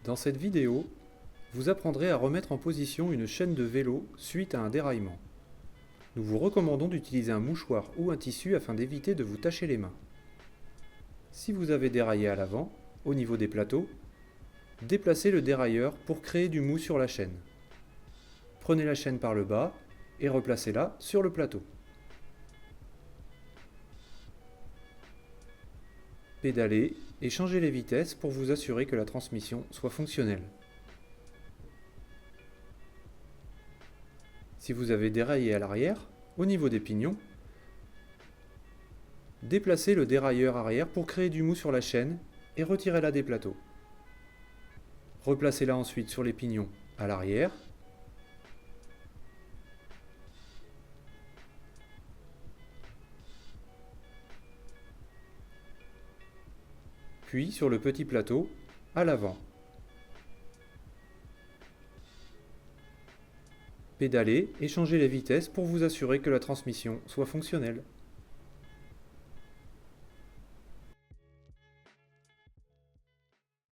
Dans cette vidéo, vous apprendrez à remettre en position une chaîne de vélo suite à un déraillement. Nous vous recommandons d'utiliser un mouchoir ou un tissu afin d'éviter de vous tacher les mains. Si vous avez déraillé à l'avant, au niveau des plateaux, déplacez le dérailleur pour créer du mou sur la chaîne. Prenez la chaîne par le bas et replacez-la sur le plateau. Pédalez et changez les vitesses pour vous assurer que la transmission soit fonctionnelle. Si vous avez déraillé à l'arrière, au niveau des pignons, déplacez le dérailleur arrière pour créer du mou sur la chaîne et retirez-la des plateaux. Replacez-la ensuite sur les pignons à l'arrière. Puis sur le petit plateau, à l'avant. Pédalez et changez les vitesses pour vous assurer que la transmission soit fonctionnelle.